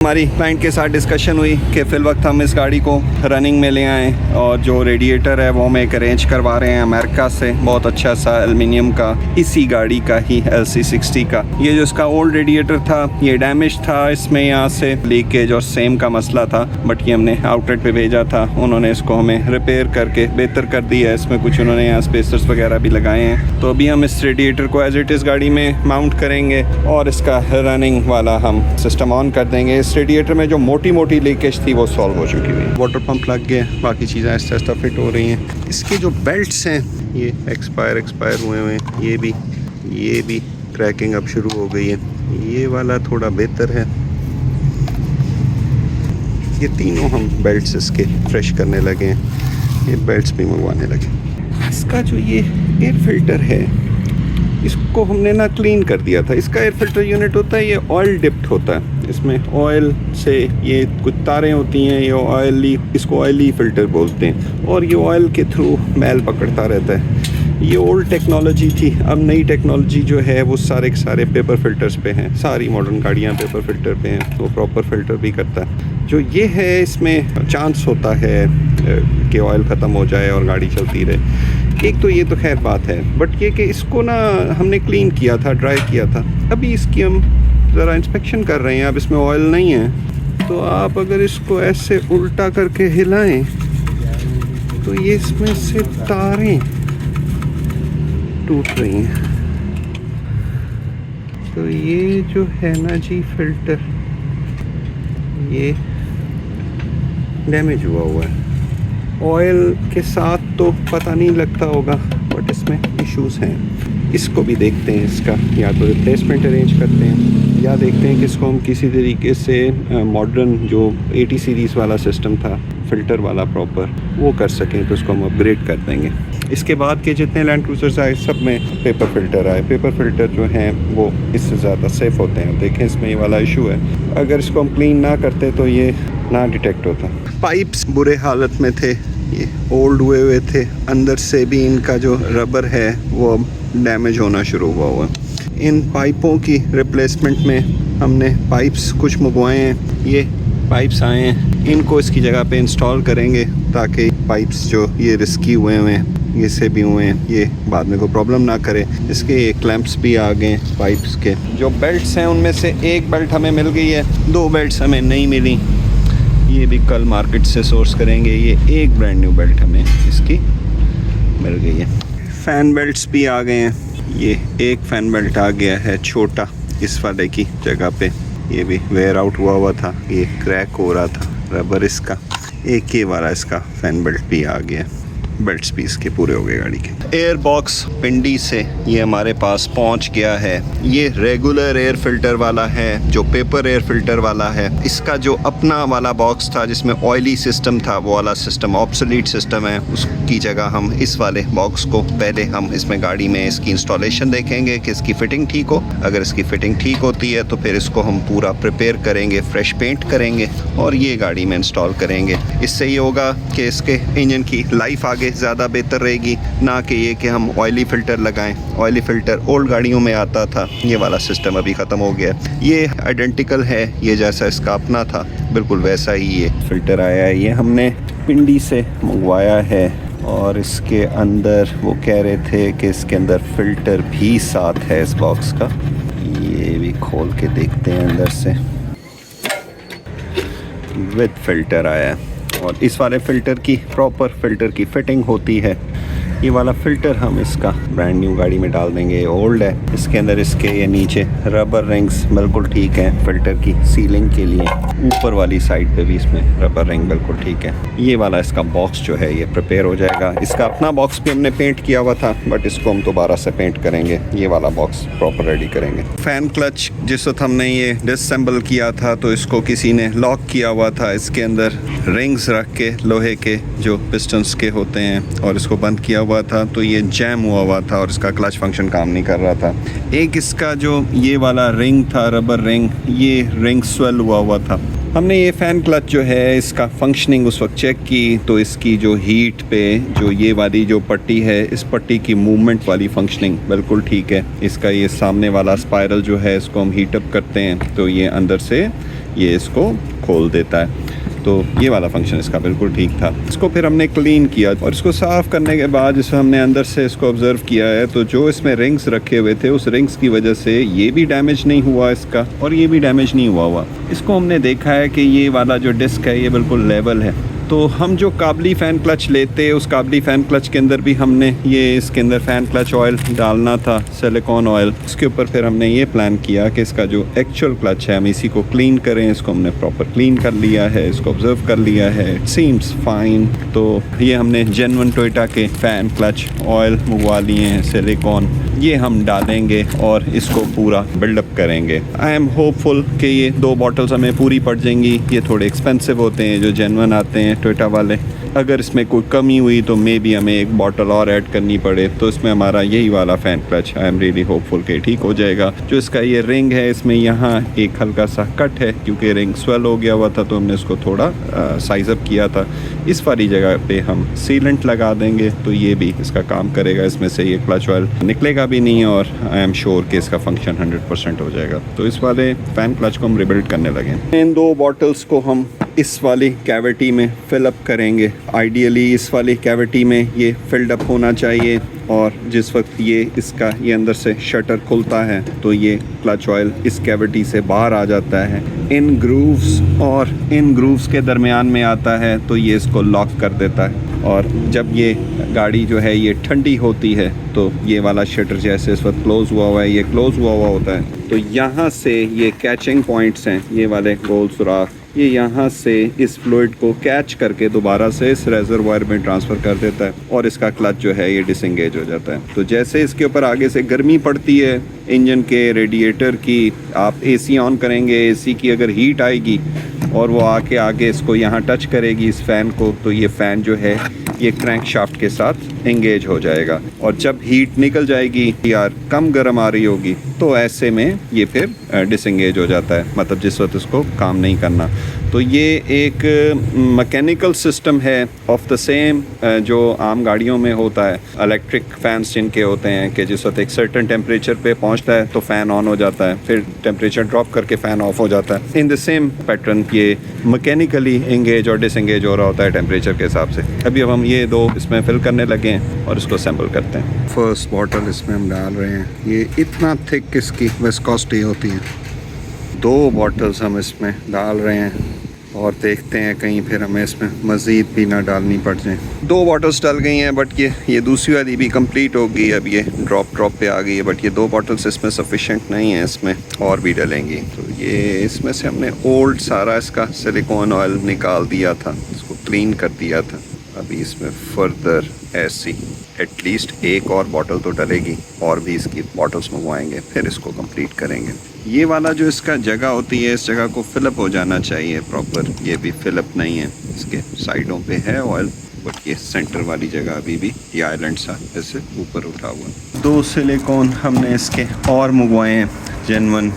हमारी क्लाइंट के साथ डिस्कशन हुई कि फ़िल वक्त हम इस गाड़ी को रनिंग में ले आएँ और जो रेडिएटर है वो हम एक अरेंज करवा रहे हैं अमेरिका से, बहुत अच्छा सा एल्युमिनियम का, इसी गाड़ी का ही LC60 का। ये जो इसका ओल्ड रेडिएटर था ये डैमेज था, इसमें यहाँ से लीकेज और सेम का मसला था, बट ये हमने आउटलेट पे भेजा था, उन्होंने इसको हमें रिपेयर करके बेहतर कर दिया है। इसमें कुछ उन्होंने यहाँ स्पेसर्स वगैरह भी लगाए हैं। तो अभी हम इस रेडिएटर को एज इट इज़ गाड़ी में माउंट करेंगे और इसका रनिंग वाला हम सिस्टम ऑन कर देंगे। इस रेडिएटर में जो मोटी मोटी लीकेज थी वो सॉल्व हो चुकी हुई है। वाटर पंप लग गया, बाकी चीज़ें आहिस्ता आहिस्ता फिट हो रही हैं। इसके जो बेल्ट्स हैं ये एक्सपायर हुए हैं, ये भी क्रैकिंग अब शुरू हो गई है। ये वाला थोड़ा बेहतर है। ये तीनों हम बेल्ट्स इसके फ्रेश करने लगे हैं, ये बेल्ट्स भी मंगवाने लगे। इसका जो ये एयर फिल्टर है इसको हमने ना क्लीन कर दिया था। इसका एयर फिल्टर यूनिट होता है, ये ऑयल डिप्ड होता है। इसमें ऑयल से ये कुछ तारें होती हैं, ये ऑयली, इसको ऑयली फ़िल्टर बोलते हैं, और ये ऑयल के थ्रू मैल पकड़ता रहता है। ये ओल्ड टेक्नोलॉजी थी। अब नई टेक्नोलॉजी जो है वो सारे के सारे पेपर फ़िल्टर्स पे हैं। सारी मॉडर्न गाड़ियाँ पेपर फ़िल्टर पे हैं, तो प्रॉपर फ़िल्टर भी करता है। जो ये है इसमें चांस होता है कि ऑयल ख़त्म हो जाए और गाड़ी चलती रहे। एक तो ये तो खैर बात है, बट ये कि इसको ना हमने क्लीन किया था, ड्राई किया था। अभी इसकी हम ज़रा इंस्पेक्शन कर रहे हैं। अब इसमें ऑयल नहीं है, तो आप अगर इसको ऐसे उल्टा करके हिलाएं तो ये इसमें से तारें टूट रही हैं। तो ये जो है ना जी फ़िल्टर, ये डैमेज हुआ है। ऑयल के साथ तो पता नहीं लगता होगा, बट इसमें इश्यूज़ हैं। इसको भी देखते हैं, इसका या तो रिप्लेसमेंट अरेंज करते हैं या देखते हैं कि इसको हम किसी तरीके से मॉडर्न जो 80 सीरीज़ वाला सिस्टम था फ़िल्टर वाला प्रॉपर, वो कर सकें, तो उसको हम अपग्रेड कर देंगे। इसके बाद के जितने लैंड क्रूज़र्स आए सब में पेपर फ़िल्टर आए। पेपर फ़िल्टर जो हैं वो इससे ज़्यादा सेफ़ होते हैं। देखें इसमें ये वाला इशू है, अगर इसको हम क्लीन ना करते तो ये ना डिटेक्ट होता। पाइप्स बुरे हालत में थे, ये ओल्ड हुए थे, अंदर से भी इनका जो रबर है वो अब डैमेज होना शुरू हुआ। इन पाइपों की रिप्लेसमेंट में हमने पाइप्स कुछ मंगवाए हैं। ये पाइप्स आए हैं, इनको इसकी जगह पे इंस्टॉल करेंगे ताकि पाइप्स जो ये रिस्की हुए हैं, ये से भी हुए हैं, ये बाद में कोई प्रॉब्लम ना करे। इसके ये क्लैंप्स भी आ गए पाइप्स के। जो बेल्ट्स हैं उनमें से एक बेल्ट हमें मिल गई है, 2 बेल्ट्स हमें नहीं मिली। ये भी कल मार्केट से सोर्स करेंगे। ये एक ब्रांड न्यू बेल्ट हमें इसकी मिल गई है। फ़ैन बेल्ट्स भी आ गए हैं। ये एक फ़ैन बेल्ट आ गया है छोटा, इस वाले की जगह पे। ये भी वेयर आउट हुआ था, ये क्रैक हो रहा था रबर इसका। एक ही वाला इसका फ़ैन बेल्ट भी आ गया, बेल्ट्स भी इसके पूरे हो गए गाड़ी के। एयर बॉक्स पिंडी से ये हमारे पास पहुंच गया है। ये रेगुलर एयर फिल्टर वाला है, जो पेपर एयर फिल्टर वाला है। इसका जो अपना वाला बॉक्स था जिसमें ऑयली सिस्टम था, वो वाला सिस्टम ऑब्सोलीट सिस्टम है। उसकी जगह हम इस वाले बॉक्स को पहले हम इसमें गाड़ी में इसकी इंस्टॉलेशन देखेंगे कि इसकी फ़िटिंग ठीक हो। अगर इसकी फ़िटिंग ठीक होती है तो फिर इसको हम पूरा प्रिपेयर करेंगे, फ्रेश पेंट करेंगे और ये गाड़ी में इंस्टॉल करेंगे। इससे ये होगा कि इसके इंजन की लाइफ आगे ज़्यादा बेहतर रहेगी, ना कि ये कि हम ऑयली फ़िल्टर लगाएं। ऑयली फ़िल्टर ओल्ड गाड़ियों में आता था, ये वाला सिस्टम अभी ख़त्म हो गया। ये आइडेंटिकल है, ये जैसा इसका अपना था बिल्कुल वैसा ही ये फ़िल्टर आया है। ये हमने पिंडी से मंगवाया है और इसके अंदर वो कह रहे थे कि इसके अंदर फ़िल्टर भी साथ है इस बॉक्स का। ये भी खोल के देखते हैं अंदर से, विद फ़िल्टर आया है। और इस वाले फ़िल्टर की प्रॉपर फ़िल्टर की फ़िटिंग होती है। ये वाला फ़िल्टर हम इसका ब्रांड न्यू गाड़ी में डाल देंगे, ओल्ड है। इसके अंदर इसके ये नीचे रबर रिंग्स बिल्कुल ठीक है फ़िल्टर की सीलिंग के लिए। ऊपर वाली साइड पे भी इसमें रबर रिंग बिल्कुल ठीक है। ये वाला इसका बॉक्स जो है ये प्रिपेयर हो जाएगा। इसका अपना बॉक्स भी हमने पेंट किया हुआ था, बट इसको हम दोबारा से पेंट करेंगे। ये वाला बॉक्स प्रॉपर रेडी करेंगे। फ़ैन क्लच जिस वक्त हमने ये डिसअसेंबल किया था तो इसको किसी ने लॉक किया हुआ था। इसके अंदर रिंग्स रख के लोहे के जो पिस्टन्स के होते हैं और इसको बंद किया हुआ था, तो ये जैम हुआ था और इसका क्लच फंक्शन काम नहीं कर रहा था। एक इसका जो ये वाला रिंग था, रबर रिंग, ये रिंग स्वेल हुआ था। हमने ये फ़ैन क्लच जो है इसका फंक्शनिंग उस वक्त चेक की, तो इसकी जो हीट पे जो ये वाली जो पट्टी है, इस पट्टी की मूवमेंट वाली फंक्शनिंग बिल्कुल ठीक है। इसका ये सामने वाला स्पायरल जो है इसको हम हीट अप करते हैं तो ये अंदर से ये इसको खोल देता है। तो ये वाला फंक्शन इसका बिल्कुल ठीक था। इसको फिर हमने क्लीन किया और इसको साफ़ करने के बाद इसमें हमने अंदर से इसको ऑब्ज़र्व किया है, तो जो इसमें रिंग्स रखे हुए थे उस रिंग्स की वजह से ये भी डैमेज नहीं हुआ इसका, और ये भी डैमेज नहीं हुआ। इसको हमने देखा है कि ये वाला जो डिस्क है ये बिल्कुल लेवल है। तो हम जो काबली फ़ैन क्लच लेते, उस काबली फ़ैन क्लच के अंदर भी हमने ये इसके अंदर फ़ैन क्लच ऑयल डालना था, सिलिकॉन ऑयल। इसके ऊपर फिर हमने ये प्लान किया कि इसका जो एक्चुअल क्लच है हम इसी को क्लीन करें। इसको हमने प्रॉपर क्लीन कर लिया है, इसको ऑब्ज़र्व कर लिया है, इट सीम्स फाइन। तो ये हमने जेन्युइन टोयोटा के फ़ैन क्लच ऑयल मंगवा लिए हैं सिलिकॉन, ये हम डालेंगे और इसको पूरा बिल्डअप करेंगे। आई एम होपफुल कि ये 2 बॉटल्स हमें पूरी पड़ जाएंगी। ये थोड़े एक्सपेंसिव होते हैं जो जेन्युइन आते हैं टोयोटा वाले। अगर इसमें कोई कमी हुई तो मे बी हमें 1 बॉटल और ऐड करनी पड़े, तो इसमें हमारा यही वाला fan clutch I am really hopeful कि ठीक हो जाएगा। जो इसका ये रिंग है इसमें यहाँ एक हल्का सा कट है क्योंकि रिंग स्वेल हो गया हुआ था, तो हमने इसको थोड़ा साइज़ अप किया था। इस वाली जगह पे हम सीलेंट लगा देंगे तो ये भी इसका काम करेगा। इसमें से ये क्लच ऑयल निकलेगा भी नहीं और आई एम श्योर कि इसका फंक्शन 100% हो जाएगा। तो इस वाले फ़ैन क्लच को हम रिबिल्ड करने लगे। इन 2 बॉटल्स को हम इस वाली कैविटी में फिल अप करेंगे। आइडियली इस वाली कैविटी में ये फिल्ड अप होना चाहिए, और जिस वक्त ये इसका ये अंदर से शटर खुलता है तो ये क्लच ऑयल इस कैविटी से बाहर आ जाता है, इन ग्रूव्स के दरमियान में आता है, तो ये इसको लॉक कर देता है। और जब ये गाड़ी जो है ये ठंडी होती है तो ये वाला शटर जैसे इस वक्त क्लोज़ हुआ है, ये क्लोज़ हुआ होता है। तो यहाँ से ये कैचिंग पॉइंट्स हैं, ये वाले गोल सुराख, ये यहाँ से इस फ्लूइड को कैच करके दोबारा से इस रेजरवॉयर में ट्रांसफ़र कर देता है और इसका क्लच जो है ये डिसएंगेज हो जाता है। तो जैसे इसके ऊपर आगे से गर्मी पड़ती है इंजन के रेडिएटर की, आप एसी ऑन करेंगे, एसी की अगर हीट आएगी और वो आगे इसको यहाँ टच करेगी इस फ़ैन को, तो ये फ़ैन जो है ये क्रैंक शाफ्ट के साथ एंगेज हो जाएगा। और जब हीट निकल जाएगी यार कम गर्म आ रही होगी तो ऐसे में ये फिर डिसएंगेज हो जाता है, मतलब जिस वक्त इसको काम नहीं करना। तो ये एक मैकेनिकल सिस्टम है ऑफ द सेम जो आम गाड़ियों में होता है। इलेक्ट्रिक फैंस जिनके होते हैं कि जिस वक्त एक सर्टेन टेम्परेचर पे पहुंचता है तो फ़ैन ऑन हो जाता है, फिर टेम्परेचर ड्रॉप करके फ़ैन ऑफ हो जाता है। इन द सेम पैटर्न ये मैकेनिकली एंगेज और डिसएंगेज हो रहा होता है टेम्परेचर के हिसाब से। अभी अब हम ये 2 इसमें फिल करने लगे हैं और इसको असेंबल करते हैं। फर्स्ट बॉटल इसमें हम डाल रहे हैं। ये इतना थिक इसकी विस्कोसिटी होती है। 2 बॉटल्स हम इसमें डाल रहे हैं और देखते हैं कहीं फिर हमें इसमें मज़ीद भी ना डालनी पड़ जाए। 2 बॉटल्स डल गई हैं, बट ये दूसरी वाली भी कंप्लीट हो गई। अब ये ड्रॉप पे आ गई है, बट ये 2 बॉटल्स इसमें सफिशेंट नहीं है, इसमें और भी डलेंगी। तो ये इसमें से हमने ओल्ड सारा इसका सिलिकॉन ऑयल निकाल दिया था, इसको क्लीन कर दिया था। अभी इसमें फर्दर ऐसी एटलीस्ट 1 और बॉटल तो डलेगी, और भी इसकी बॉटल्स मंगवाएंगे, फिर इसको कंप्लीट करेंगे। ये वाला जो इसका जगह होती है, इस जगह को फिलअप हो जाना चाहिए प्रॉपर। ये भी फिलअप नहीं है, इसके साइडों पे है ऑयल, बट ये सेंटर वाली जगह अभी भी ये आइलैंड सा ऐसे ऊपर उठा हुआ। 2 सिलिकॉन हमने इसके और मंगवाए हैं जेन्युइन।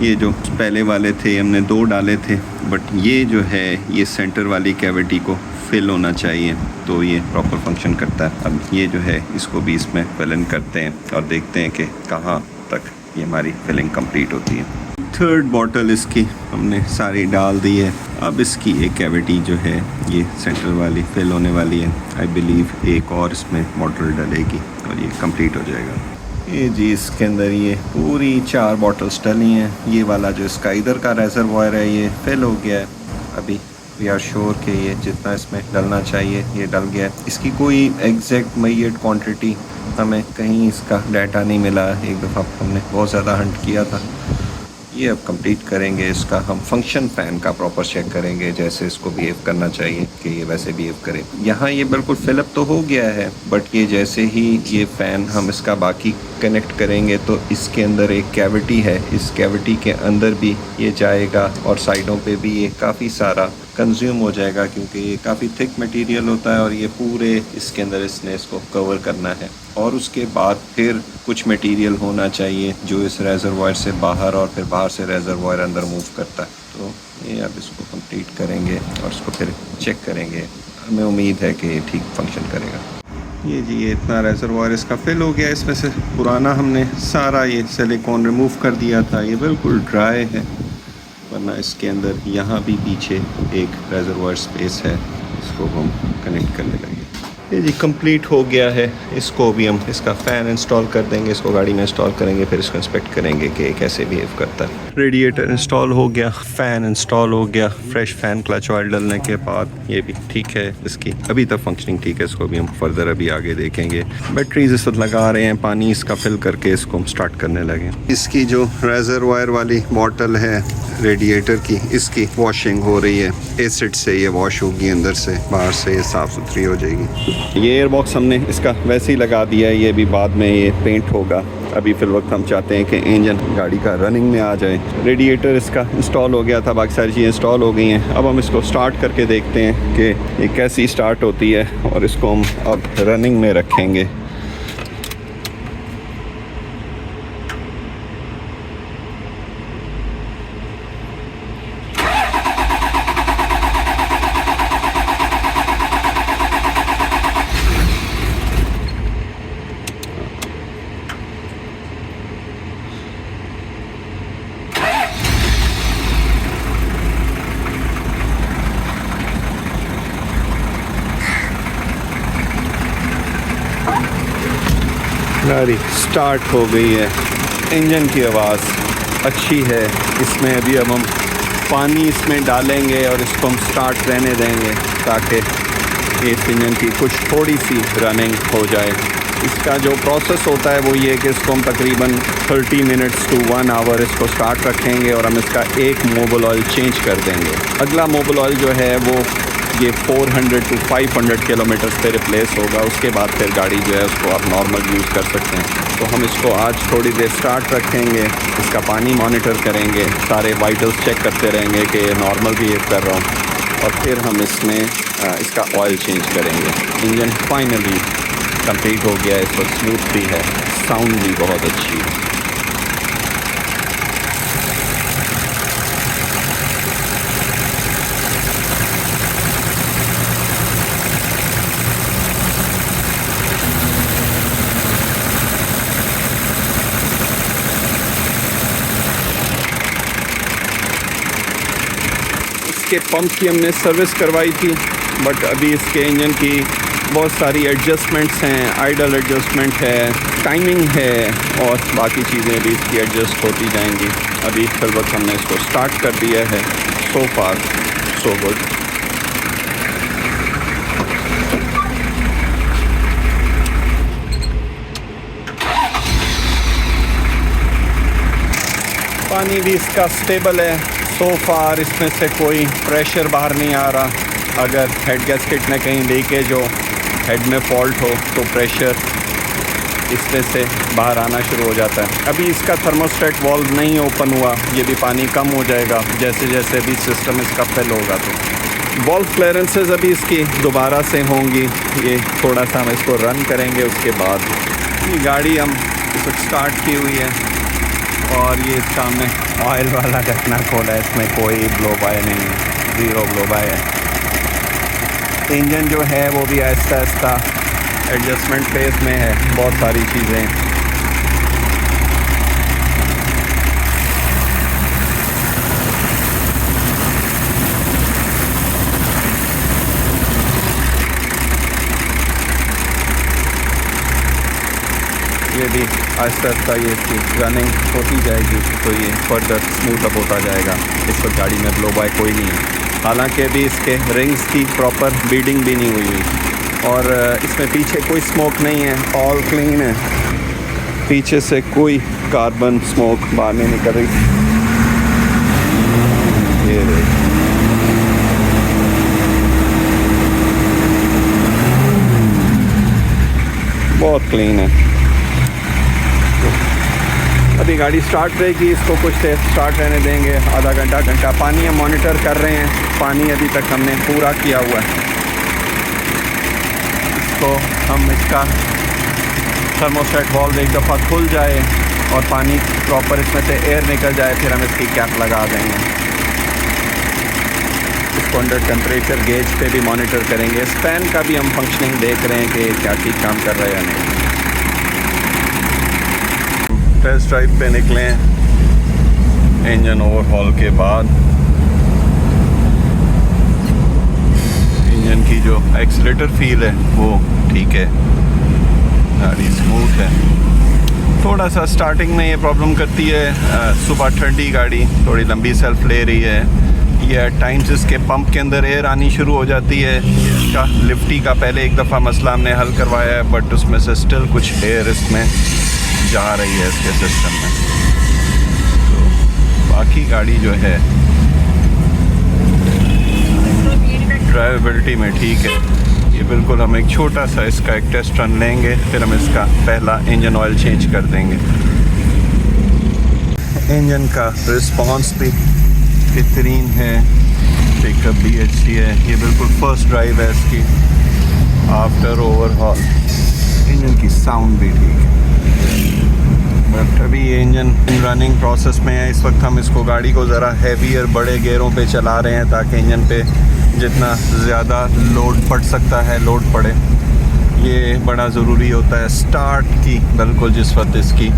ये जो पहले वाले थे हमने 2 डाले थे, बट ये जो है ये सेंटर वाली कैविटी को फिल होना चाहिए, तो ये प्रॉपर फंक्शन करता है। अब ये जो है इसको भी इसमें फिल इन करते हैं और देखते हैं कि कहाँ तक ये हमारी फिलिंग कंप्लीट होती है। 3rd बॉटल इसकी हमने सारी डाल दी है। अब इसकी एक कैविटी जो है ये सेंटर वाली फिल होने वाली है। आई बिलीव 1 और इसमें बॉटल डलेगी और ये कंप्लीट हो जाएगा। ये जी इसके अंदर ये पूरी 4 बॉटल्स डली हैं। ये वाला जो इसका इधर का रेजरवॉयर है ये फिल हो गया है। अभी वी आर श्योर कि ये जितना इसमें डलना चाहिए ये डल गया है। इसकी कोई एग्जैक्ट मेजर्ड क्वांटिटी हमें कहीं इसका डाटा नहीं मिला। एक दफ़ा हमने बहुत ज़्यादा हंट किया था। ये अब कंप्लीट करेंगे, इसका हम फंक्शन फ़ैन का प्रॉपर चेक करेंगे, जैसे इसको बिहेव करना चाहिए कि ये वैसे बिहेव करे। यहाँ ये बिल्कुल फिलअप तो हो गया है, बट ये जैसे ही ये फ़ैन हम इसका बाकी कनेक्ट करेंगे तो इसके अंदर एक कैविटी है, इस कैविटी के अंदर भी ये जाएगा और साइडों पे भी ये काफ़ी सारा कंज्यूम हो जाएगा, क्योंकि ये काफ़ी थिक मटेरियल होता है और ये पूरे इसके अंदर इसने इसको कवर करना है। और उसके बाद फिर कुछ मटेरियल होना चाहिए जो इस रेजरवॉयर से बाहर और फिर बाहर से रेजरवॉयर अंदर मूव करता है। तो ये अब इसको कंप्लीट करेंगे और इसको फिर चेक करेंगे। हमें उम्मीद है कि ये ठीक फंक्शन करेगा। ये जी ये इतना रेजरवॉयर इसका फिल हो गया। इसमें से पुराना हमने सारा ये सिलिकॉन रिमूव कर दिया था। ये बिल्कुल ड्राई है वरना इसके अंदर यहाँ भी पीछे एक रेजर्वायर स्पेस है, इसको हम कनेक्ट करने लगे। ये जी कंप्लीट हो गया है। इसको भी हम इसका फ़ैन इंस्टॉल कर देंगे, इसको गाड़ी में इंस्टॉल करेंगे, फिर इसको इंस्पेक्ट करेंगे कि कैसे बिहेव करता है। रेडिएटर इंस्टॉल हो गया, फ़ैन इंस्टॉल हो गया, फ्रेश फ़ैन क्लच ऑयल डालने के बाद ये भी ठीक है। इसकी अभी तक फंक्शनिंग ठीक है, इसको भी हम फर्दर अभी आगे देखेंगे। बैटरीज इस वक्त लगा रहे हैं, पानी इसका फिल करके इसको हम स्टार्ट करने लगे। इसकी जो रेजरवायर वाली बॉटल है रेडिएटर की, इसकी वॉशिंग हो रही है। एसिड से ये वॉश होगी, अंदर से बाहर से ये साफ़ सुथरी हो जाएगी। ये एयरबॉक्स हमने इसका वैसे ही लगा दिया है, ये भी बाद में ये पेंट होगा। अभी फिल वक्त हम चाहते हैं कि इंजन गाड़ी का रनिंग में आ जाए। रेडिएटर इसका इंस्टॉल हो गया था, बाकी सारी चीज़ें इंस्टॉल हो गई हैं। अब हम इसको स्टार्ट करके देखते हैं कि ये कैसी स्टार्ट होती है और इसको हम अब रनिंग में रखेंगे। गाड़ी स्टार्ट हो गई है, इंजन की आवाज़ अच्छी है। इसमें अभी अब हम पानी इसमें डालेंगे और इसको हम स्टार्ट रहने देंगे ताकि इस इंजन की कुछ थोड़ी सी रनिंग हो जाए। इसका जो प्रोसेस होता है वो ये कि इसको हम तकरीबन 30 मिनट्स टू 1 आवर इसको स्टार्ट रखेंगे और हम इसका एक मोबिल ऑयल चेंज कर देंगे। अगला मोबिल ऑयल जो है वो ये 400 to 500 किलोमीटर पे रिप्लेस होगा। उसके बाद फिर गाड़ी जो है उसको आप नॉर्मल यूज़ कर सकते हैं। तो हम इसको आज थोड़ी देर स्टार्ट रखेंगे, इसका पानी मॉनिटर करेंगे, सारे वाइटल्स चेक करते रहेंगे कि नॉर्मल बिहेव कर रहा हूँ, और फिर हम इसमें इसका ऑयल चेंज करेंगे। इंजन फाइनली कंप्लीट हो गया है, इस वक्त स्मूथ भी है, साउंड भी बहुत अच्छी है। इसके पंप की हमने सर्विस करवाई थी, बट अभी इसके इंजन की बहुत सारी एडजस्टमेंट्स हैं, आइडल एडजस्टमेंट है, टाइमिंग है और बाकी चीज़ें भी इसकी एडजस्ट होती जाएंगी। अभी फिल वक्त हमने इसको स्टार्ट कर दिया है। सो फार सो गुड। पानी भी इसका स्टेबल है। सो फार इसमें से कोई प्रेशर बाहर नहीं आ रहा। अगर हेड गैस्केट में कहीं लीकेज हो, हेड में फॉल्ट हो, तो प्रेशर इसमें से बाहर आना शुरू हो जाता है। अभी इसका थर्मोस्टेट वाल्व नहीं ओपन हुआ, ये भी पानी कम हो जाएगा जैसे जैसे भी सिस्टम इसका फिल होगा। तो वाल्व क्लियरेंसेस अभी इसकी दोबारा से होंगी। ये थोड़ा सा हम इसको रन करेंगे, उसके बाद ये गाड़ी हम इस वक्त स्टार्ट की हुई है और ये सामने ऑयल वाला ढकना खोला है, इसमें कोई ब्लो बाय नहीं है, ज़ीरो ब्लो बाय है। इंजन जो है वो भी आहिस्ता आहिस्ता एडजस्टमेंट फेस में है, बहुत सारी चीज़ें। ये भी आहिस्ता आहिस्ता ये इसकी रनिंग होती जाएगी तो ये फर्दर स्मूथ अप होता जाएगा। इस वक्त गाड़ी में ब्लो बाय कोई नहीं है, हालांकि अभी इसके रिंग्स की प्रॉपर बीडिंग भी नहीं हुई और इसमें पीछे कोई स्मोक नहीं है, ऑल क्लीन है। पीछे से कोई कार्बन स्मोक बाहर नहीं निकल रही। ये बहुत क्लीन है। अभी गाड़ी स्टार्ट रहेगी, इसको कुछ देर स्टार्ट रहने देंगे, आधा घंटा। पानी हम मॉनिटर कर रहे हैं, पानी अभी तक हमने पूरा किया हुआ है। इसको हम इसका थर्मोस्टेट वाल्व एक दफ़ा खुल जाए और पानी प्रॉपर इसमें से एयर निकल जाए, फिर हम इसकी कैप लगा देंगे। इसको अंडर टेम्परेचर गेज पे भी मॉनिटर करेंगे। इस फैन का भी हम फंक्शनिंग देख रहे हैं कि क्या ठीक काम कर रहा है या नहीं। टेस्ट ड्राइव पे निकले इंजन ओवरहॉल के बाद। एक्सीलेटर फील है वो ठीक है, गाड़ी स्मूथ है। थोड़ा सा स्टार्टिंग में ये प्रॉब्लम करती है, सुबह ठंडी गाड़ी थोड़ी लंबी सेल्फ ले रही है, ये टाइम्स इसके पंप के अंदर एयर आनी शुरू हो जाती है। इसका लिफ्टी का पहले एक दफ़ा मसला हमने हल करवाया है, बट उसमें से स्टिल कुछ एयर इसमें जा रही है इसके सिस्टम में। तो बाकी गाड़ी जो है ड्राइवेबिलिटी में ठीक है। ये बिल्कुल हम एक छोटा सा इसका एक टेस्ट रन लेंगे, फिर हम इसका पहला इंजन ऑयल चेंज कर देंगे। इंजन का रिस्पांस भी बेहतरीन है, पिकअप भी अच्छी है। ये बिल्कुल फर्स्ट ड्राइव है इसकी आफ्टर ओवरहॉल। इंजन की साउंड भी ठीक है, बट अभी ये इंजन रनिंग प्रोसेस में है। इस वक्त हम इसको गाड़ी को ज़रा हैवियर बड़े गेयरों पे चला रहे हैं ताकि इंजन पे जितना ज़्यादा लोड पड़ सकता है लोड पड़े। ये बड़ा ज़रूरी होता है स्टार्ट की, बिल्कुल जिस वक्त इसकी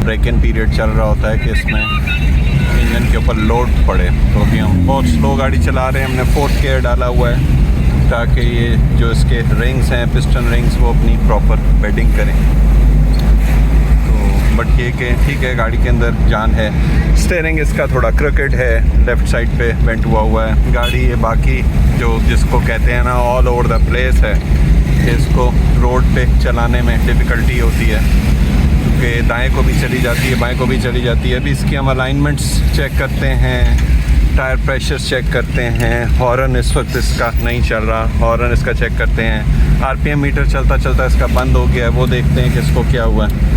ब्रेक इन पीरियड चल रहा होता है कि इसमें इंजन के ऊपर लोड पड़े। तो अभी हम बहुत स्लो गाड़ी चला रहे हैं, हमने फोर्थ गियर डाला हुआ है ताकि ये जो इसके रिंग्स हैं पिस्टन रिंग्स वो अपनी प्रॉपर बेडिंग करें। बट ये कि ठीक है गाड़ी के अंदर जान है। स्टीयरिंग इसका थोड़ा क्रिकेट है, लेफ़्ट साइड पे बेंट हुआ है। गाड़ी ये बाकी जो जिसको कहते हैं ना ऑल ओवर द प्लेस है, कि इसको रोड पे चलाने में डिफ़िकल्टी होती है क्योंकि दाएं को भी चली जाती है बाएं को भी चली जाती है। अभी इसकी हम अलाइनमेंट्स चेक करते हैं, टायर प्रेशर चेक करते हैं। हॉर्न इस वक्त इसका नहीं चल रहा, हॉर्न इसका चेक करते हैं। आरपीएम मीटर चलता चलता इसका बंद हो गया है, वो देखते हैं कि इसको क्या हुआ है।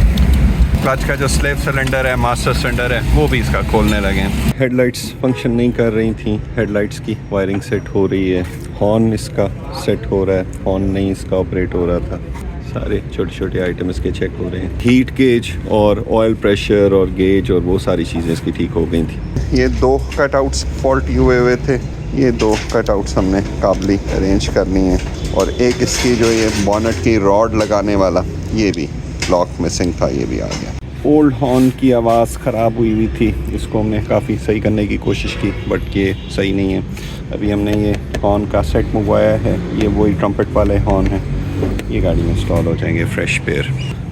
क्लच का जो स्लेव सिलेंडर है, मास्टर सिलेंडर है, वो भी इसका खोलने लगे। हेडलाइट्स फंक्शन नहीं कर रही थी, हेडलाइट्स की वायरिंग सेट हो रही है। हॉर्न इसका सेट हो रहा है, हॉर्न नहीं इसका ऑपरेट हो रहा था। सारे छोटे छोटे आइटम इसके चेक हो रहे हैं। हीट गेज और ऑयल प्रेशर और गेज और वो सारी चीज़ें इसकी ठीक हो गई थी। ये 2 कटआउट्स फॉल्टी हुए थे, ये 2 कटआउट्स हमने काबली अरेंज करनी है। और एक इसकी जो ये बॉनेट की रॉड लगाने वाला, ये भी लॉक मिसिंग था, ये भी आ गया। ओल्ड हॉर्न की आवाज़ ख़राब हुई थी, इसको हमने काफ़ी सही करने की कोशिश की बट ये सही नहीं है। अभी हमने ये हॉर्न का सेट मंगवाया है, ये वही ट्रम्पेट वाले हॉर्न है, ये गाड़ी में इंस्टॉल हो जाएंगे। फ्रेश पेयर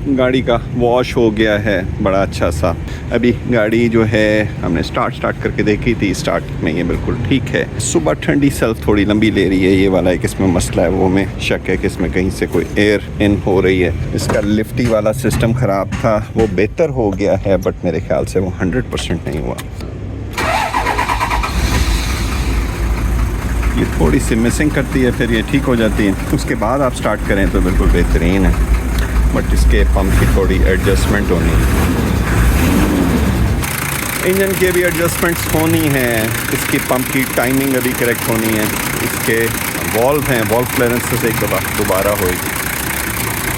गाड़ी का वॉश हो गया है बड़ा अच्छा सा। अभी गाड़ी जो है हमने स्टार्ट करके देखी थी, स्टार्ट में ये बिल्कुल ठीक है। सुबह ठंडी सेल्फ थोड़ी लंबी ले रही है, ये वाला एक इसमें मसला है, वो में शक है कि इसमें कहीं से कोई एयर इन हो रही है। इसका लिफ्टी वाला सिस्टम ख़राब था, वो बेहतर हो गया है बट मेरे ख्याल से वो 100% नहीं हुआ। ये थोड़ी सी मिसिंग करती है, फिर ये ठीक हो जाती है। उसके बाद आप स्टार्ट करें तो बिल्कुल बेहतरीन है, बट इसके पंप की थोड़ी एडजस्टमेंट होनी है। इंजन की भी एडजस्टमेंट्स होनी है, इसकी पंप की टाइमिंग अभी करेक्ट होनी है। इसके वॉल्व हैं, वॉल्व क्लियरेंसेस एक दफ़ा दोबारा होएगी।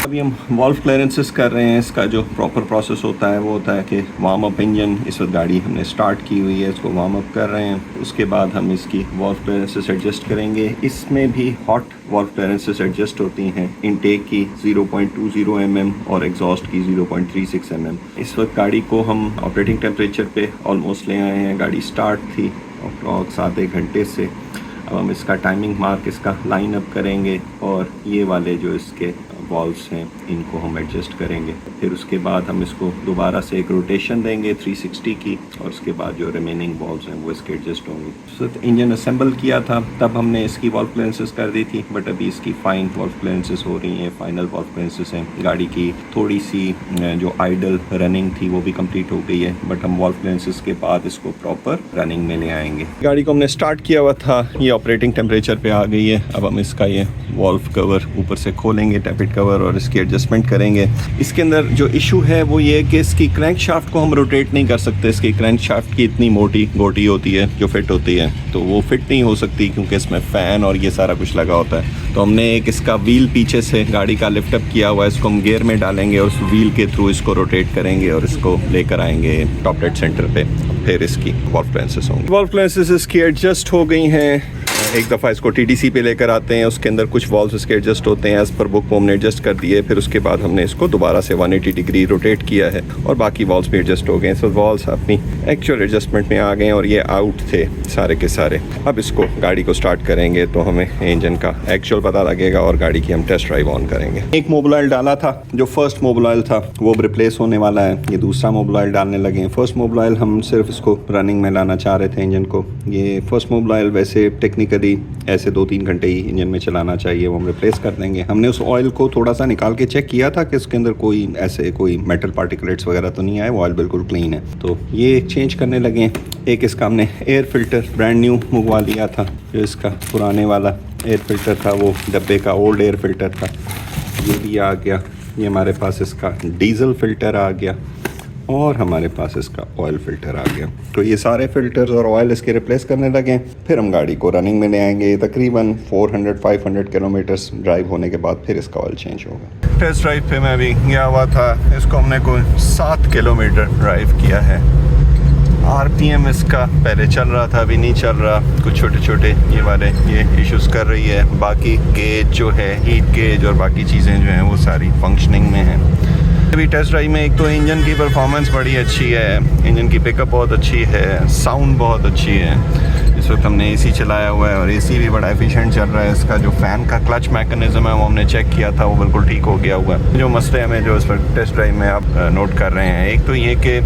अभी हम वॉल्व क्लियरेंसेस कर रहे हैं। इसका जो प्रॉपर प्रोसेस होता है वो होता है कि वार्म अप इंजन, इस वक्त गाड़ी हमने स्टार्ट की हुई है, इसको वार्म अप कर रहे हैं। उसके बाद हम इसकी वॉल्व क्लियरेंसेस एडजस्ट करेंगे। इसमें भी हॉट वॉल्व क्लियरेंसेस एडजस्ट होती हैं, इनटेक की 0.20 mm और एग्जॉस्ट की 0.36 mm। इस वक्त गाड़ी को हम ऑपरेटिंग टेम्परेचर पे ऑलमोस्ट ले आए हैं। गाड़ी स्टार्ट थी अप्रॉक्स 7-1 घंटे से। अब हम इसका टाइमिंग मार्क इसका लाइन अप करेंगे और ये वाले जो इसके वॉल्व्स हैं इनको हम एडजस्ट करेंगे। फिर उसके बाद हम इसको दोबारा से एक रोटेशन देंगे 360 की, और उसके बाद जो रिमेनिंग वॉल्व्स हैं वो इसके एडजस्ट होंगे। तो इंजन असेंबल किया था तब हमने इसकी वॉल्व क्लियरेंसेस कर दी थी, बट अभी इसकी फाइन वॉल्व क्लियरेंसेस हो रही हैं, फाइनल वॉल्व क्लियरेंसेस हैं। गाड़ी की थोड़ी सी जो आइडल रनिंग थी वो भी कंप्लीट हो गई है, बट हम वॉल्व क्लियरेंसेस के बाद इसको प्रॉपर रनिंग में ले आएंगे। गाड़ी को हमने स्टार्ट किया हुआ था, ये ऑपरेटिंग टेम्परेचर पे आ गई है। अब हम इसका ये वॉल्व कवर ऊपर से खोलेंगे, टैपिट कवर, और इसकी एडजस्टमेंट करेंगे। इसके अंदर जो इशू है वो ये है कि इसकी क्रैंक शाफ्ट को हम रोटेट नहीं कर सकते। इसकी क्रैंक शाफ्ट की इतनी मोटी गोटी होती है जो फिट होती है, तो वो फिट नहीं हो सकती क्योंकि इसमें फ़ैन और ये सारा कुछ लगा होता है। तो हमने एक इसका व्हील पीछे से गाड़ी का लिफ्ट अप किया हुआ है, इसको हम गियर में डालेंगे और उस व्हील के थ्रू इसको रोटेट करेंगे और इसको लेकर आएंगे टॉप डेड सेंटर पे। फिर इसकी वॉल्व क्लियरेंसेस होंगी। वॉल्व क्लियरेंसेस इसकी एडजस्ट हो गई हैं। एक दफ़ा इसको TTC पे लेकर आते हैं, उसके अंदर कुछ वॉल्व्स इसके एडजस्ट होते हैं, एज़ पर बुक वो हमने एडजस्ट कर दिए। फिर उसके बाद हमने इसको दोबारा से 180 डिग्री रोटेट किया है और बाकी वॉल्व्स भी एडजस्ट हो गए। सो वॉल्व्स अपनी एक्चुअल एडजस्टमेंट में आ गए और ये आउट थे सारे के सारे। अब इसको गाड़ी को स्टार्ट करेंगे तो हमें इंजन का एक्चुअल पता लगेगा और गाड़ी की हम टेस्ट ड्राइव ऑन करेंगे। एक मोबिल डाला था, जो फर्स्ट मोबिल था वो रिप्लेस होने वाला है, ये दूसरा मोबिल डालने लगे हैं। फर्स्ट मोबिल हम सिर्फ इसको रनिंग में लाना चाह रहे थे इंजन को। ये फर्स्ट मोबिल वैसे टेक्निकली ऐसे 2-3 घंटे ही इंजन में चलाना चाहिए, वो हम रिप्लेस कर देंगे। हमने उस ऑयल को थोड़ा सा निकाल के चेक किया था कि उसके अंदर कोई मेटल पार्टिकुलेट्स वगैरह तो नहीं आए, वो ऑयल बिल्कुल क्लीन है। तो ये चेंज करने लगे। एक इसका हमने एयर फिल्टर ब्रांड न्यू मंगवा लिया था, जो इसका पुराने वाला एयर फिल्टर था वो डब्बे का ओल्ड एयर फिल्टर था, ये भी आ गया। ये हमारे पास इसका डीजल फिल्टर आ गया और हमारे पास इसका ऑयल फिल्टर आ गया। तो ये सारे फिल्टर्स और ऑयल इसके रिप्लेस करने लगे। फिर हम गाड़ी को रनिंग में ले आएंगे। तकरीबन 400-500 किलोमीटर्स ड्राइव होने के बाद फिर इसका ऑयल चेंज होगा। टेस्ट ड्राइव पे मैं भी गया हुआ था, इसको हमने कोई 7 किलोमीटर ड्राइव किया है। RPM इसका पहले चल रहा था, अभी नहीं चल रहा, कुछ छोटे छोटे ये इश्यूज़ कर रही है। बाकी गेज जो है, हीट गेज और बाकी चीज़ें जो हैं वो सारी फंक्शनिंग में हैं। अभी टेस्ट ड्राइव में एक तो इंजन की परफॉर्मेंस बड़ी अच्छी है, इंजन की पिकअप बहुत अच्छी है, साउंड बहुत अच्छी है। इस वक्त हमने AC चलाया हुआ है और AC भी बड़ा एफिशिएंट चल रहा है। इसका जो फ़ैन का क्लच मैकेनिज़्म है वो हमने चेक किया था, वो बिल्कुल ठीक हो गया हुआ है। जो मसले हमें जो इस वक्त टेस्ट ड्राइव में आप नोट कर रहे हैं, एक तो ये कि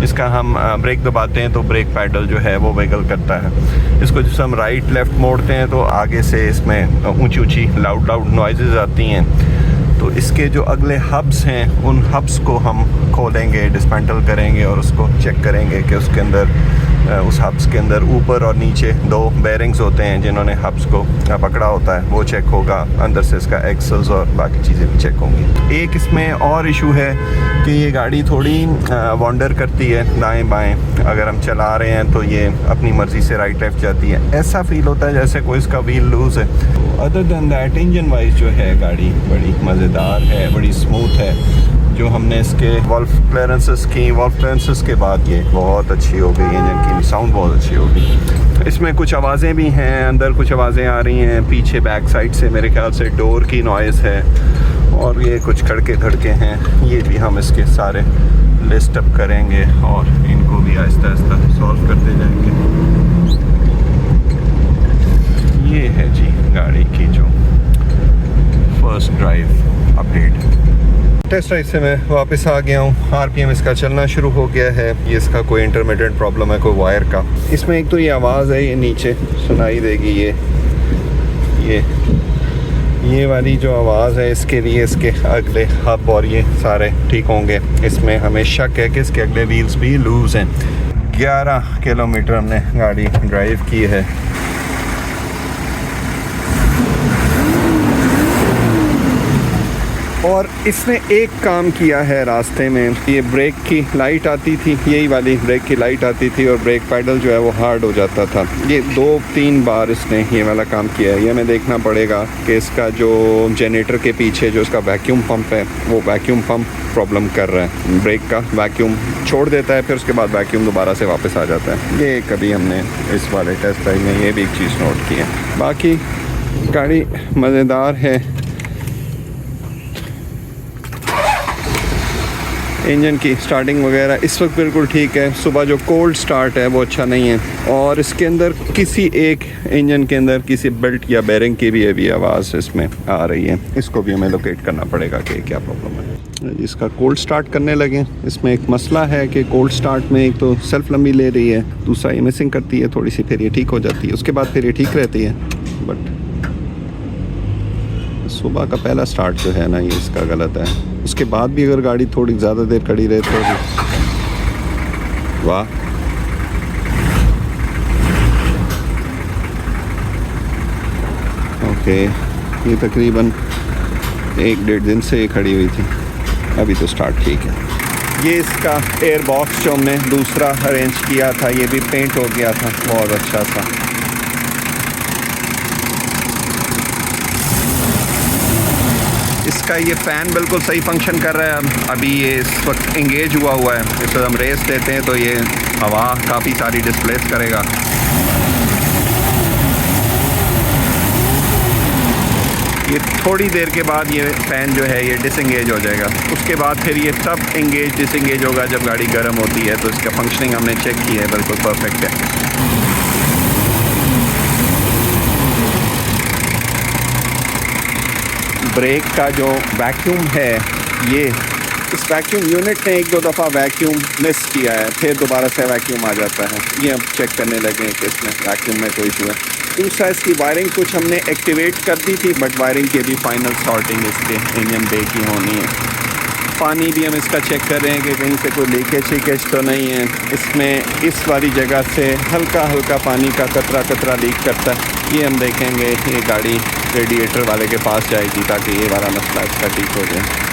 इसका हम ब्रेक दबाते हैं तो ब्रेक पैडल जो है वो विगल करता है। इसको जब हम राइट लेफ़्ट मोड़ते हैं तो आगे से इसमें ऊँची ऊँची लाउड नॉइज़ेज़ आती हैं। तो इसके जो अगले हब्स हैं उन हब्स को हम खोलेंगे, डिस्मेंटल करेंगे और उसको चेक करेंगे कि उसके अंदर उस हब्स के अंदर ऊपर और नीचे 2 बेयरिंग्स होते हैं जिन्होंने हब्स को पकड़ा होता है, वो चेक होगा। अंदर से इसका एक्सेल्स और बाकी चीज़ें भी चेक होंगी। एक इसमें और इशू है कि ये गाड़ी थोड़ी वॉन्डर करती है दाएं बाएं। अगर हम चला रहे हैं तो ये अपनी मर्ज़ी से राइट लेफ्ट जाती है, ऐसा फील होता है जैसे कोई इसका व्हील लूज़ है। Other than that engine wise जो है गाड़ी बड़ी मज़ेदार है, बड़ी स्मूथ है। जो हमने इसके वॉल्व क्लियरेंसेस के बाद ये बहुत अच्छी हो गई, इंजन की साउंड बहुत अच्छी हो गई। इसमें कुछ आवाज़ें भी हैं, अंदर कुछ आवाज़ें आ रही हैं, पीछे बैक साइड से मेरे ख्याल से डोर की नॉइज़ है और ये कुछ खड़के धड़के हैं। ये भी हम इसके सारे लिस्ट अप करेंगे और इनको भी आहिस्ता आहिस्ता सॉल्व करते जाएंगे। ये है जी गाड़ी की जो first drive update. Test drive से मैं वापस आ गया हूँ। RPM इसका चलना शुरू हो गया है। ये इसका कोई इंटरमीडिएट प्रॉब्लम है, कोई वायर का। इसमें एक तो ये आवाज़ है, ये नीचे सुनाई देगी, ये वाली जो आवाज़ है, इसके लिए इसके अगले हब और ये सारे ठीक होंगे। इसमें हमें शक है कि इसके अगले व्हील्स भी लूज़ हैं। 11 किलोमीटर हमने गाड़ी ड्राइव की है। और इसने एक काम किया है रास्ते में, ये ब्रेक की लाइट आती थी, यही वाली ब्रेक की लाइट आती थी और ब्रेक पैडल जो है वो हार्ड हो जाता था। ये 2-3 बार इसने ये वाला काम किया है। ये हमें देखना पड़ेगा कि इसका जो जनरेटर के पीछे जो इसका वैक्यूम पंप है, वो वैक्यूम पंप प्रॉब्लम कर रहा है। ब्रेक का वैक्यूम छोड़ देता है, फिर उसके बाद वैक्यूम दोबारा से वापस आ जाता है। ये कभी हमने इस वाले टेस्ट ड्राइव में ये भी एक चीज़ नोट की है। बाकी गाड़ी मज़ेदार है। इंजन की स्टार्टिंग वगैरह इस वक्त बिल्कुल ठीक है। सुबह जो कोल्ड स्टार्ट है वो अच्छा नहीं है और इसके अंदर किसी एक इंजन के अंदर किसी बेल्ट या बेरिंग की भी अभी आवाज़ इसमें आ रही है। इसको भी हमें लोकेट करना पड़ेगा कि क्या प्रॉब्लम है। इसका कोल्ड स्टार्ट करने लगे। इसमें एक मसला है कि कोल्ड स्टार्ट में एक तो सेल्फ लंबी ले रही है, दूसरा ये मिसिंग करती है थोड़ी सी, फिर ये ठीक हो जाती है, उसके बाद फिर ये ठीक रहती है। बट सुबह का पहला स्टार्ट जो है ना, ये इसका गलत है। उसके बाद भी अगर गाड़ी थोड़ी ज़्यादा देर खड़ी रहे तो वाह। ओके, ये तकरीबन 1-1.5 दिन से ये खड़ी हुई थी, अभी तो स्टार्ट ठीक है। ये इसका एयर बॉक्स जो हमने दूसरा अरेंज किया था, ये भी पेंट हो गया था बहुत अच्छा सा। इसका ये फ़ैन बिल्कुल सही फंक्शन कर रहा है। अभी ये इस वक्त इंगेज हुआ है। इस वक्त हम रेस देते हैं तो ये हवा काफ़ी सारी डिस्प्लेस करेगा। ये थोड़ी देर के बाद ये फ़ैन जो है ये डिसंगेज हो जाएगा। उसके बाद फिर ये तब इंगेज डिसंगेज होगा जब गाड़ी गर्म होती है। तो इसका फंक्शनिंग हमने चेक की है, बिल्कुल परफेक्ट है। ब्रेक का जो वैक्यूम है, ये इस वैक्यूम यूनिट ने एक दो दफ़ा वैक्यूम मिस किया है, फिर दोबारा से वैक्यूम आ जाता है। ये हम चेक करने लगे हैं कि इसमें वैक्यूम में कोई इशू है। दूसरा, इसकी वायरिंग कुछ हमने एक्टिवेट कर दी थी, बट वायरिंग की भी फाइनल सॉर्टिंग इसके इंजन बे की होनी है। पानी भी हम इसका चेक कर रहे हैं कि कहीं से कोई लीकेज तो नहीं है। इसमें इस वाली जगह से हल्का हल्का पानी का कतरा लीक करता है। ये हम देखेंगे, ये गाड़ी रेडिएटर वाले के पास जाएगी ताकि ये वाला मसला इसका ठीक हो जाए।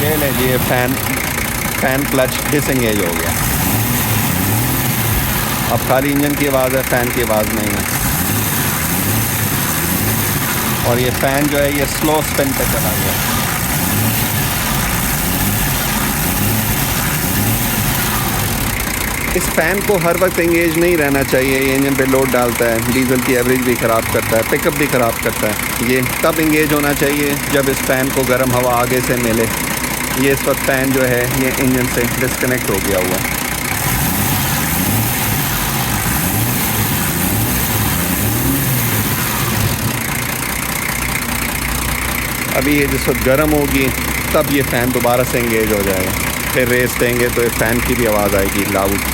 ये लीजिए, फ़ैन क्लच डिसएंगेज हो गया। अब खाली इंजन की आवाज़ है, फ़ैन की आवाज़ नहीं है। और ये फ़ैन जो है ये स्लो स्पिन पे चला गया। इस फ़ैन को हर वक्त एंगेज नहीं रहना चाहिए, ये इंजन पे लोड डालता है, डीज़ल की एवरेज भी ख़राब करता है, पिकअप भी ख़राब करता है। ये तब एंगेज होना चाहिए जब इस फ़ैन को गर्म हवा आगे से मिले। ये इस वक्त फ़ैन जो है ये इंजन से डिस्कनेक्ट हो गया हुआ है। अभी ये जिस वक्त गर्म होगी तब ये फ़ैन दोबारा से एंगेज हो जाएगा। फिर रेस देंगे तो ये फ़ैन की भी आवाज़ आएगी लाउड।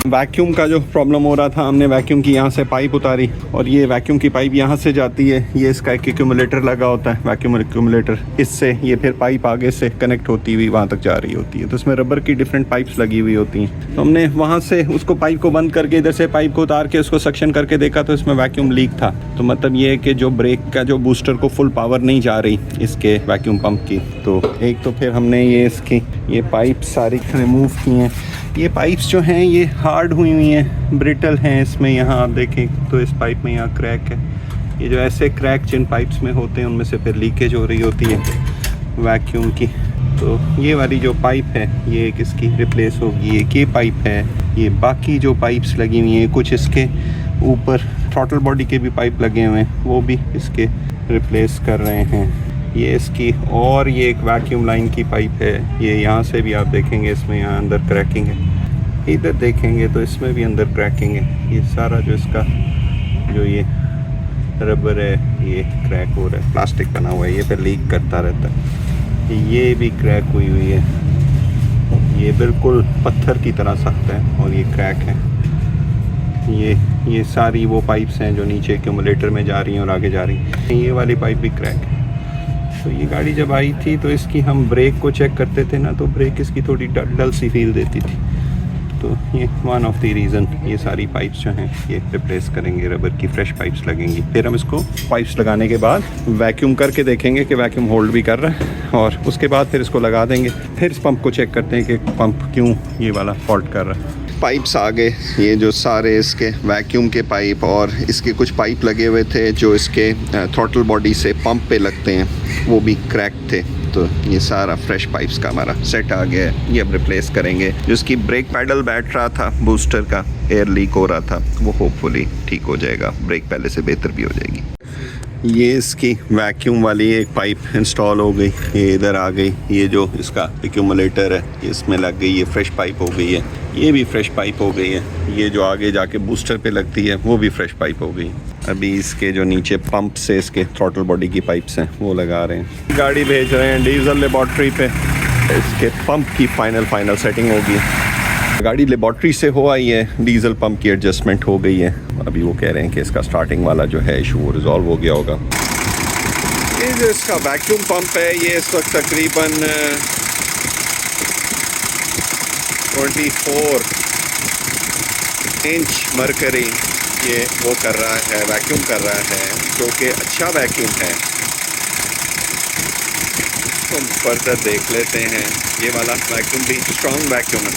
वैक्यूम का जो प्रॉब्लम हो रहा था, हमने वैक्यूम की यहाँ से पाइप उतारी और ये वैक्यूम की पाइप यहाँ से जाती है। ये इसका एक एक्यूमुलेटर लगा होता है, वैक्यूम एक्यूमुलेटर। इससे ये फिर पाइप आगे से कनेक्ट होती हुई वहाँ तक जा रही होती है। तो इसमें रबर की डिफरेंट पाइप्स लगी हुई होती हैं। तो हमने वहाँ से उसको पाइप को बंद करके इधर से पाइप को उतार के उसको सक्शन करके देखा तो इसमें वैक्यूम लीक था। तो मतलब ये है कि जो ब्रेक का जो बूस्टर को फुल पावर नहीं जा रही इसके वैक्यूम पंप की। तो एक तो फिर हमने ये इसकी ये पाइप सारी रिमूव की हैं। ये पाइप्स जो हैं ये हार्ड हुई हुई हैं, ब्रिटल हैं। इसमें यहाँ आप देखें तो इस पाइप में यहाँ क्रैक है। ये जो ऐसे क्रैक जिन पाइप्स में होते हैं उनमें से फिर लीकेज हो रही होती है वैक्यूम की। तो ये वाली जो पाइप है ये एक इसकी रिप्लेस होगी। एक ये पाइप है, ये बाकी जो पाइप्स लगी हुई हैं, कुछ इसके ऊपर थ्रॉटल बॉडी के भी पाइप लगे हुए हैं, वो भी इसके रिप्लेस कर रहे हैं। ये इसकी और ये एक वैक्यूम लाइन की पाइप है। ये यहाँ से भी आप देखेंगे इसमें यहाँ अंदर क्रैकिंग है। इधर देखेंगे तो इसमें भी अंदर क्रैकिंग है। ये सारा जो इसका जो ये रबर है ये क्रैक हो रहा है, प्लास्टिक बना हुआ है, ये फिर लीक करता रहता है। ये भी क्रैक हुई हुई है, ये बिल्कुल पत्थर की तरह सख्त है और ये क्रैक है। ये सारी वो पाइप्स हैं जो नीचे एक्यूमुलेटर में जा रही हैं और आगे जा रही हैं। ये वाली पाइप भी क्रैक है। तो ये गाड़ी जब आई थी तो इसकी हम ब्रेक को चेक करते थे ना, तो ब्रेक इसकी थोड़ी डल सी फील देती थी। तो ये वन ऑफ द रीज़न ये सारी पाइप्स जो हैं ये रिप्लेस करेंगे, रबर की फ्रेश पाइप्स लगेंगी। फिर हम इसको पाइप्स लगाने के बाद वैक्यूम करके देखेंगे कि वैक्यूम होल्ड भी कर रहा है और उसके बाद फिर इसको लगा देंगे। फिर इस पंप को चेक करते हैं कि पंप क्यों ये वाला फॉल्ट कर रहा है। पाइप्स आ गए, ये जो सारे इसके वैक्यूम के पाइप और इसके कुछ पाइप लगे हुए थे जो इसके थ्रॉटल बॉडी से पंप पे लगते हैं, वो भी क्रैक थे। तो ये सारा फ्रेश पाइप्स का हमारा सेट आ गया है। ये अब रिप्लेस करेंगे। जिसकी ब्रेक पैडल बैठ रहा था, बूस्टर का एयर लीक हो रहा था, वो होपफुली ठीक हो जाएगा, ब्रेक पहले से बेहतर भी हो जाएगी। ये इसकी वैक्यूम वाली एक पाइप इंस्टॉल हो गई, ये इधर आ गई। ये जो इसका एक्यूमुलेटर है ये इसमें लग गई, ये फ्रेश पाइप हो गई है। ये भी फ्रेश पाइप हो गई है। ये जो आगे जाके बूस्टर पे लगती है वो भी फ्रेश पाइप हो गई। अभी इसके जो नीचे पंप से इसके थ्रॉटल बॉडी की पाइप्स हैं वो लगा रहे हैं। गाड़ी भेज रहे हैं डीजल लेबॉर्ट्री पे, इसके पंप की फाइनल सेटिंग होगी। गाड़ी लेबॉर्ट्री से हो आई है, डीजल पंप की एडजस्टमेंट हो गई है। अभी वो कह रहे हैं कि इसका स्टार्टिंग वाला जो है इशू वो रिजॉल्व हो गया होगा। ये जो इसका वैक्यूम पंप है ये इस वक्त तकरीबन 24 इंच मरकरी ये वो कर रहा है, वैक्यूम कर रहा है, जो कि अच्छा वैक्यूम है। तो फर्दर देख लेते हैं। ये वाला वैक्यूम भी स्ट्रॉन्ग वैक्यूम है।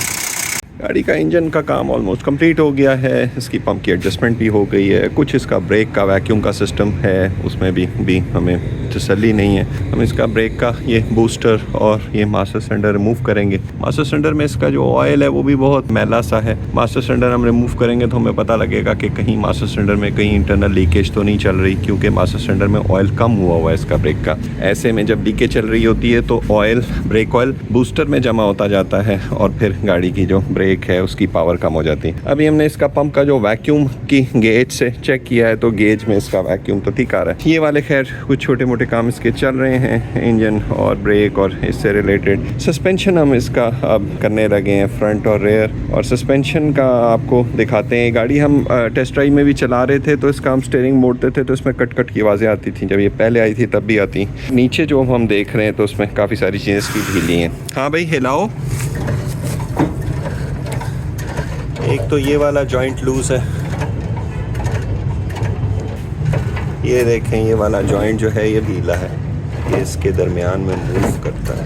गाड़ी का इंजन का काम ऑलमोस्ट कंप्लीट हो गया है, इसकी पंप की एडजस्टमेंट भी हो गई है, कुछ इसका ब्रेक का वैक्यूम का सिस्टम है उसमें भी हमें तसल्ली नहीं है। हम इसका ब्रेक का ये बूस्टर और ये मास्टर सिलेंडर रिमूव करेंगे। मास्टर सिलेंडर में इसका जो ऑयल है वो भी बहुत मैला सा है। मास्टर सिलेंडर हम रिमूव करेंगे तो हमें पता लगेगा कि कहीं मास्टर सिलेंडर में कहीं इंटरनल लीकेज तो नहीं चल रही, क्योंकि मास्टर सिलेंडर में ऑयल कम हुआ है इसका ब्रेक का। ऐसे में जब लीकेज चल रही होती है तो ऑयल, ब्रेक ऑयल बूस्टर में जमा होता जाता है और फिर गाड़ी की जो ब्रेक है उसकी पावर कम हो जाती है। अभी हमने इसका पंप का जो वैक्यूम की गेज से चेक किया है तो गेज में इसका वैक्यूम तो ठीक आ रहा है। ये वाले खैर कुछ छोटे मोटे काम इसके चल रहे हैं, इंजन और ब्रेक और इससे रिलेटेड। सस्पेंशन हम इसका अब करने लगे हैं, फ्रंट और रेयर, और सस्पेंशन का आपको दिखाते हैं। गाड़ी हम टेस्ट ड्राइव में भी चला रहे थे तो इसका हम स्टीयरिंग मोड़ते थे तो इसमें कट कट की आवाज़ें आती थी। जब ये पहले आई थी तब भी आती। नीचे जो हम देख रहे हैं तो उसमें काफ़ी सारी चीज़ें इसकी ढीली हैं। हाँ भाई हिलाओ। एक तो ये वाला जॉइंट लूज है, ये देखें ये वाला जॉइंट जो है ये ढीला है, ये इसके दरमियान में मूव करता है।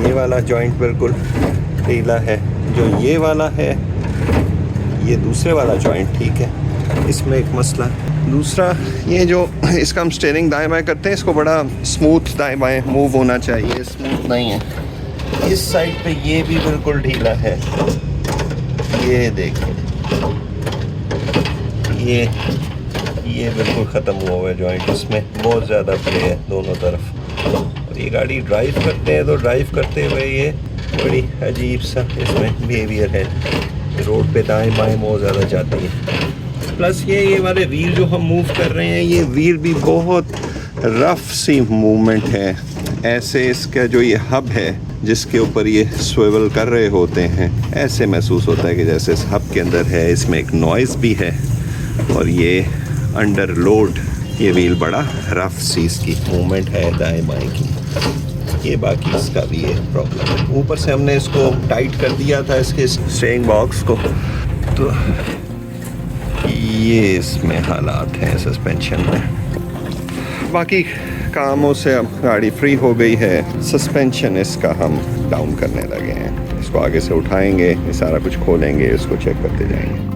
ये वाला जॉइंट बिल्कुल ढीला है। जो ये वाला है ये दूसरे वाला जॉइंट ठीक है, इसमें एक मसला। दूसरा ये जो इसका हम स्टीयरिंग दाएं बाएं करते हैं इसको बड़ा स्मूथ दाएं बाएं मूव होना चाहिए, स्मूथ नहीं है। इस साइड पे ये भी बिल्कुल ढीला है, ये देखें ये बिल्कुल ख़त्म हुआ है जॉइंट, इसमें बहुत ज़्यादा प्ले है दोनों तरफ। और ये गाड़ी ड्राइव करते हैं तो ड्राइव करते हुए ये बड़ी अजीब सा इसमें बिहेवियर है, रोड पे दाएं बाएं बहुत ज़्यादा जाती है। प्लस ये वाले व्हील जो हम मूव कर रहे हैं ये व्हील भी बहुत रफ सी मूवमेंट है। ऐसे इसका जो ये हब है जिसके ऊपर ये स्विवल कर रहे होते हैं, ऐसे महसूस होता है कि जैसे इस हब के अंदर है। इसमें एक नॉइज़ भी है और ये अंडर लोड ये व्हील बड़ा रफ सी इसकी मूवमेंट है दाएं बाएं की। ये बाकी इसका भी ये प्रॉब्लम है। ऊपर से हमने इसको टाइट कर दिया था इसके स्टेयरिंग बॉक्स को, तो ये इसमें हालात हैं सस्पेंशन में। बाकी कामों से अब गाड़ी फ्री हो गई है। सस्पेंशन इसका हम डाउन करने लगे हैं, इसको आगे से उठाएंगे, ये सारा कुछ खोलेंगे, इसको चेक करते जाएंगे।